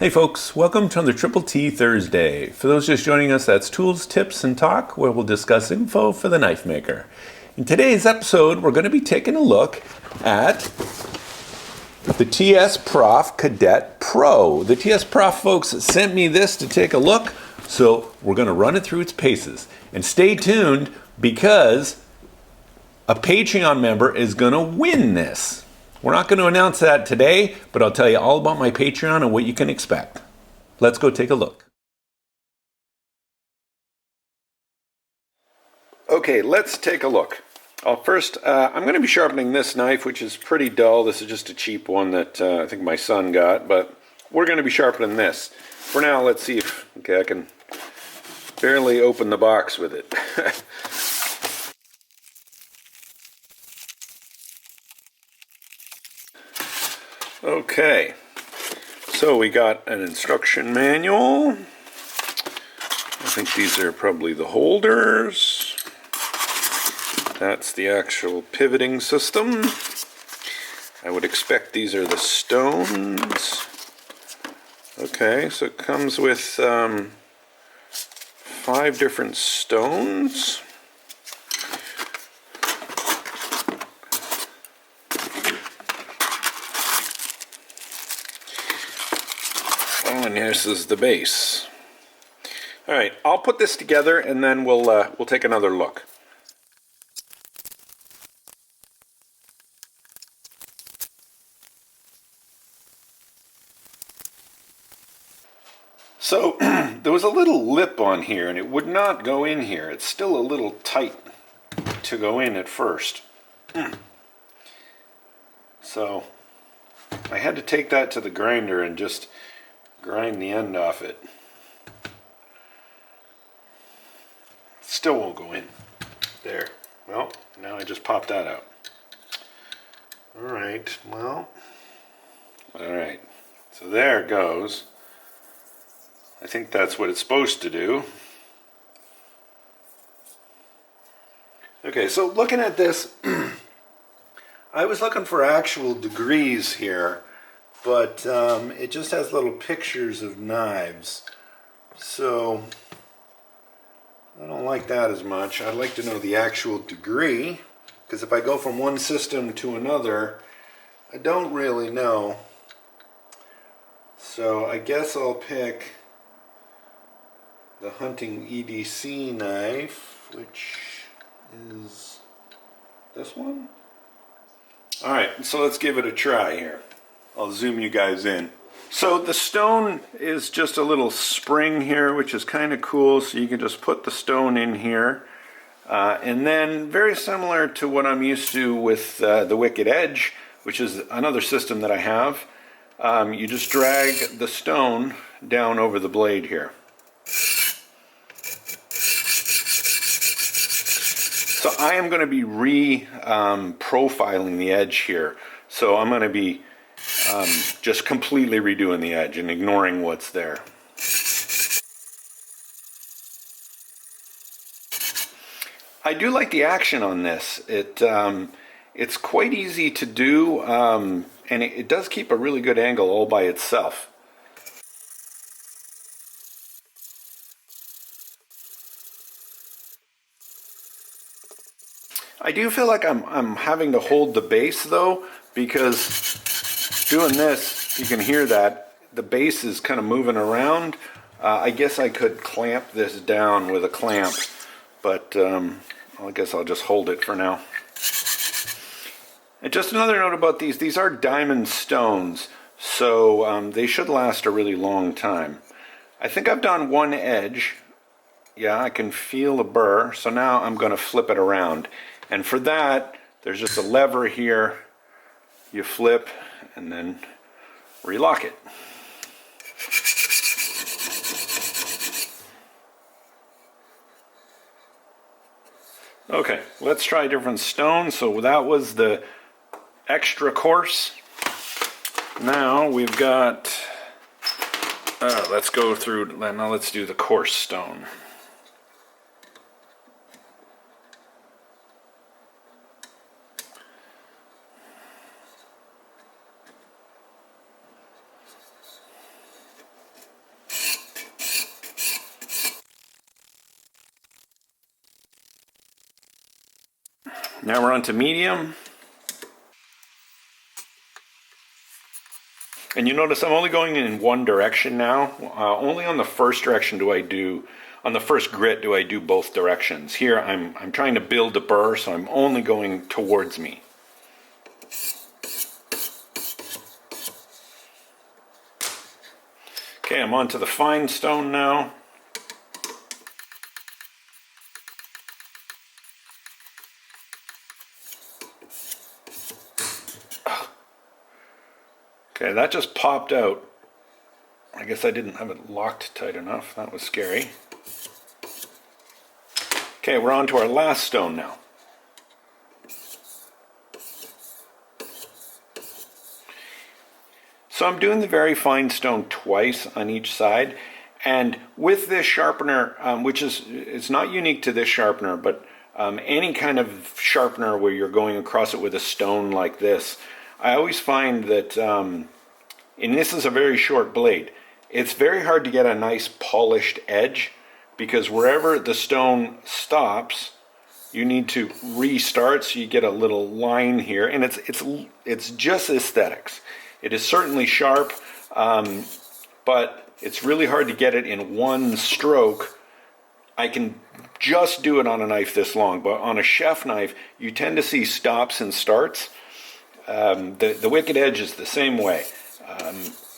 Hey folks, welcome to another Triple T Thursday. For those just joining us, that's Tools, Tips, and Talk, where we'll discuss info for the knife maker. In today's episode, we're going to be taking a look at the TSProf Cadet Pro. The TSProf folks sent me this to take a look, so we're going to run it through its paces. And stay tuned because a Patreon member is going to win this. We're not going to announce that today, but I'll tell you all about my Patreon and what you can expect. Let's go take a look. Okay, let's take a look. First, I'm going to be sharpening this knife, which is pretty dull. This is just a cheap one that I think my son got, but we're going to be sharpening this. For now, let's see if I can barely open the box with it. Okay, so we got an instruction manual. I think these are probably the holders. That's the actual pivoting system. I would expect these are the stones. Okay, so it comes with 5 different stones. And this is the base. All right, I'll put this together and then we'll take another look. So there was a little lip on here and it would not go in here. It's still a little tight to go in at first. So I had to take that to the grinder and just grind the end off it. Still won't go in. There. Well, now I just popped that out. Alright, well. Alright. So there it goes. I think that's what it's supposed to do. Okay, so looking at this, I was looking for actual degrees here. But it just has little pictures of knives, so I don't like that as much. I'd like to know the actual degree, because if I go from one system to another, I don't really know. So I guess I'll pick the hunting EDC knife, which is this one. Alright, so let's give it a try here. I'll zoom you guys in. So the stone is just a little spring here, which is kind of cool. So you can just put the stone in here. And then very similar to what I'm used to with the Wicked Edge, which is another system that I have. You just drag the stone down over the blade here. So I am going to be profiling the edge here. So I'm going to be just completely redoing the edge and ignoring what's there. I do like the action on this. It's quite easy to do, and it does keep a really good angle all by itself. I do feel like I'm having to hold the base though, because doing this, you can hear that the base is kind of moving around. I guess I could clamp this down with a clamp, but I guess I'll just hold it for now. And just another note about these are diamond stones, so they should last a really long time. I think I've done one edge. Yeah, I can feel a burr, so now I'm going to flip it around. And for that, there's just a lever here. You flip and then relock it. Okay, let's try different stones. So that was the extra coarse. Now we've got, let's go through, now let's do the coarse stone. Now we're on to medium. And you notice I'm only going in one direction now. Only on the first direction do I do, on the first grit do I do both directions. Here I'm trying to build a burr, so I'm only going towards me. Okay, I'm on to the fine stone now. Okay, that just popped out. I guess I didn't have it locked tight enough. That was scary. Okay, we're on to our last stone now. So I'm doing the very fine stone twice on each side, and with this sharpener, which is, it's not unique to this sharpener, but any kind of sharpener where you're going across it with a stone like this, I always find that, and this is a very short blade, it's very hard to get a nice polished edge, because wherever the stone stops, you need to restart, so you get a little line here, and it's just aesthetics. It is certainly sharp, but it's really hard to get it in one stroke. I can just do it on a knife this long, but on a chef knife, you tend to see stops and starts. The wicked edge is the same way.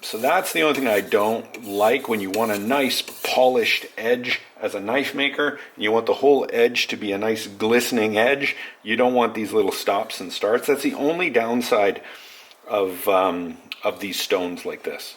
So that's the only thing I don't like when you want a nice polished edge as a knife maker. You want the whole edge to be a nice glistening edge. You don't want these little stops and starts. That's the only downside of these stones like this.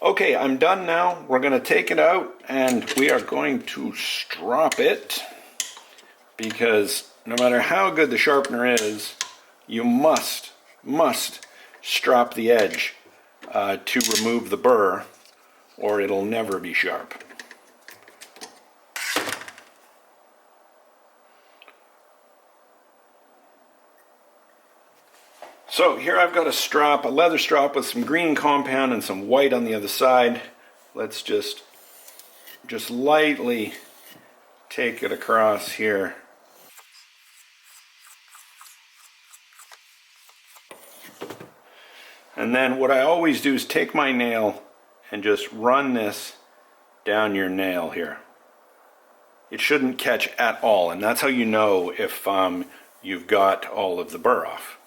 Okay, I'm done now. We're going to take it out and we are going to strop it, because no matter how good the sharpener is, you must strop the edge to remove the burr, or it'll never be sharp. So here I've got a strop, a leather strop with some green compound and some white on the other side. Let's just lightly take it across here. And then what I always do is take my nail and just run this down your nail here. It shouldn't catch at all, and that's how you know if you've got all of the burr off.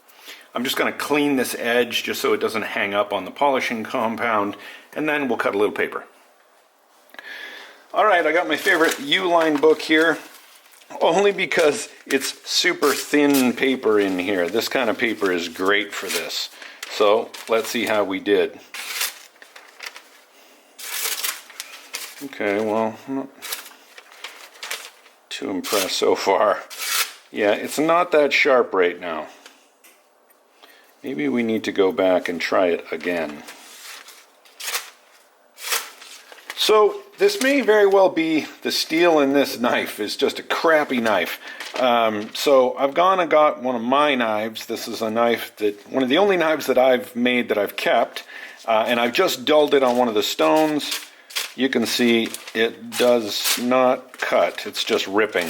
I'm just going to clean this edge just so it doesn't hang up on the polishing compound, and then we'll cut a little paper. Alright, I got my favorite U-line book here, only because it's super thin paper in here. This kind of paper is great for this. So let's see how we did. Okay, well, I'm not too impressed so far. Yeah, it's not that sharp right now. Maybe we need to go back and try it again. So this may very well be the steel in this knife is just a crappy knife. So I've gone and got one of my knives. This is a knife that, one of the only knives that I've made that I've kept. And I've just dulled it on one of the stones. You can see it does not cut. It's just ripping.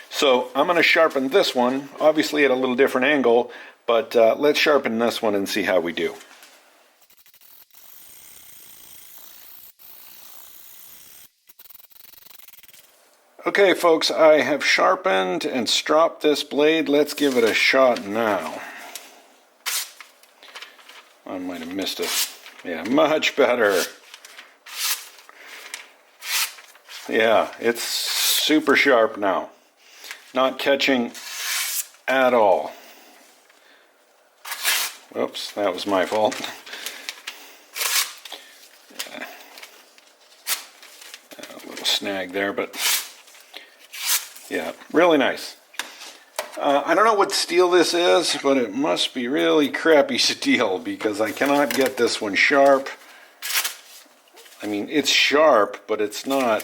So I'm going to sharpen this one, obviously at a little different angle, but let's sharpen this one and see how we do. Okay folks, I have sharpened and stropped this blade. Let's give it a shot now. I might have missed it. Yeah, much better. Yeah, it's super sharp now. Not catching at all. Oops, that was my fault. A little snag there, but yeah, really nice. I don't know what steel this is, but it must be really crappy steel because I cannot get this one sharp. I mean, it's sharp, but it's not,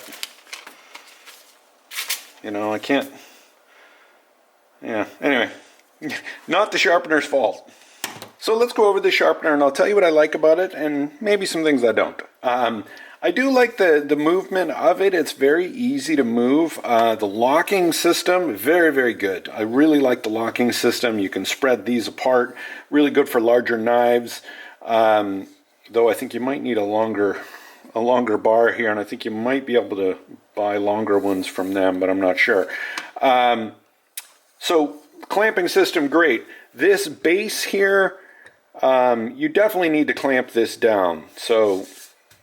you know, I can't, yeah, anyway, not the sharpener's fault. So let's go over the sharpener and I'll tell you what I like about it and maybe some things I don't. I do like the movement of it. It's very easy to move. The locking system, very, very good. I really like the locking system. You can spread these apart. Really good for larger knives. Though I think you might need a longer bar here, and I think you might be able to buy longer ones from them, but I'm not sure. So clamping system, great. This base here, you definitely need to clamp this down. So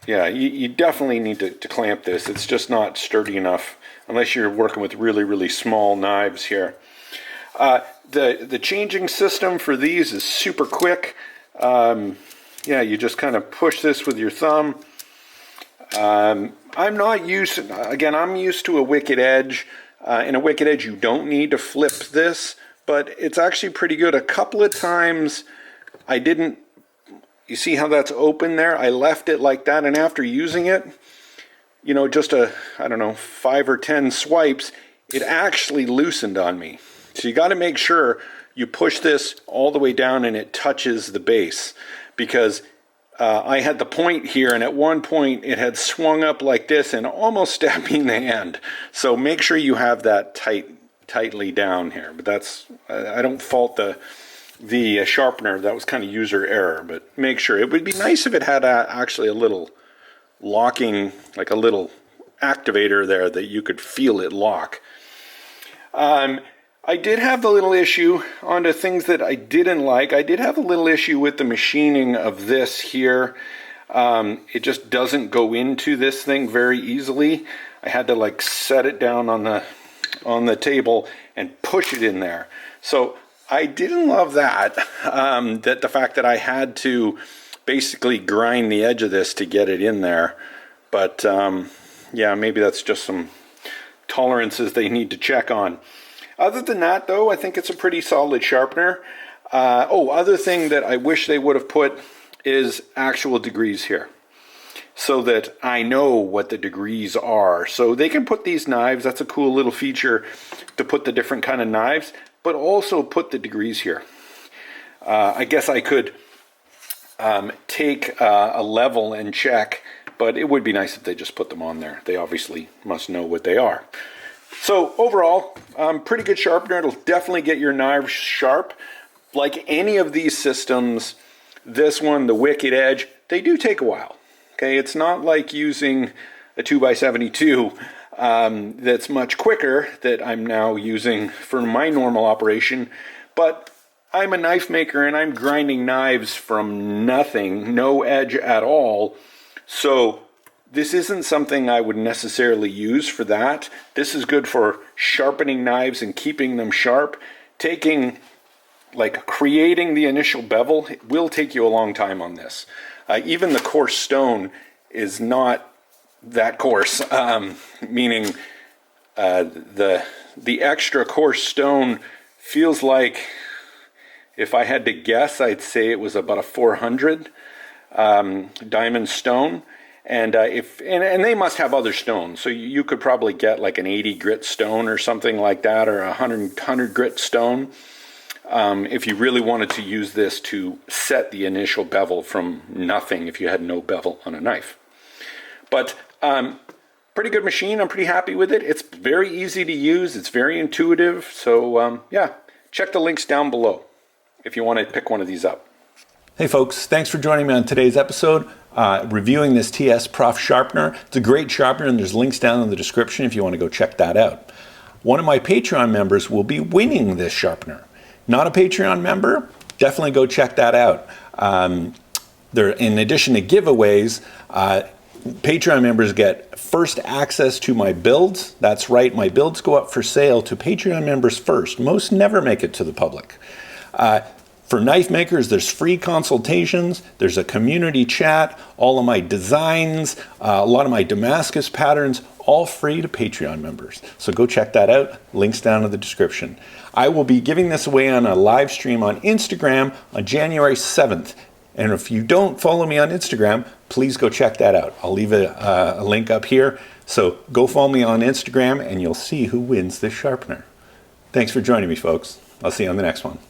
yeah, you definitely need to clamp this. It's just not sturdy enough unless you're working with really, really small knives here. The changing system for these is super quick. Yeah, you just kind of push this with your thumb. I'm used to a wicked edge. In a wicked edge, you don't need to flip this, but it's actually pretty good. A couple of times I didn't, you see how that's open there? I left it like that, and after using it, you know, just I don't know, 5 or 10 swipes, it actually loosened on me. So you got to make sure you push this all the way down and it touches the base, because I had the point here, and at one point it had swung up like this and almost stabbed me in the hand. So make sure you have that tightly down here. But that's, I don't fault the sharpener. That was kind of user error. But make sure. It would be nice if it had actually a little locking, like a little activator there that you could feel it lock. I did have the little issue on the things that I didn't like. I did have a little issue with the machining of this here. It just doesn't go into this thing very easily. I had to like set it down on the table and push it in there. So I didn't love that. That the fact that I had to basically grind the edge of this to get it in there. But yeah, maybe that's just some tolerances they need to check on. Other than that, though, I think it's a pretty solid sharpener. Other thing that I wish they would have put is actual degrees here, so that I know what the degrees are. So they can put these knives, that's a cool little feature to put the different kind of knives, but also put the degrees here. I guess I could take a level and check, but it would be nice if they just put them on there. They obviously must know what they are. So overall, pretty good sharpener. It'll definitely get your knives sharp. Like any of these systems, this one, the Wicked Edge, they do take a while. Okay, it's not like using a 2x72 that's much quicker that I'm now using for my normal operation. But I'm a knife maker and I'm grinding knives from nothing, no edge at all. So this isn't something I would necessarily use for that. This is good for sharpening knives and keeping them sharp. Creating the initial bevel will take you a long time on this. Even the coarse stone is not that coarse, meaning the extra coarse stone feels like, if I had to guess, I'd say it was about a 400 diamond stone. And and they must have other stones, so you could probably get like an 80 grit stone or something like that, or a 100 grit stone, if you really wanted to use this to set the initial bevel from nothing, if you had no bevel on a knife. But pretty good machine. I'm pretty happy with it. It's very easy to use. It's very intuitive. So yeah, check the links down below if you want to pick one of these up. Hey folks, thanks for joining me on today's episode, reviewing this TSProf sharpener. It's a great sharpener, and there's links down in the description if you want to go check that out. One of my Patreon members will be winning this sharpener. Not a Patreon member? Definitely go check that out. In addition to giveaways, Patreon members get first access to my builds. That's right, my builds go up for sale to Patreon members first. Most never make it to the public. For knife makers, there's free consultations, there's a community chat, all of my designs, a lot of my Damascus patterns, all free to Patreon members. So go check that out, links down in the description. I will be giving this away on a live stream on Instagram on January 7th. And if you don't follow me on Instagram, please go check that out. I'll leave a link up here. So go follow me on Instagram and you'll see who wins this sharpener. Thanks for joining me, folks. I'll see you on the next one.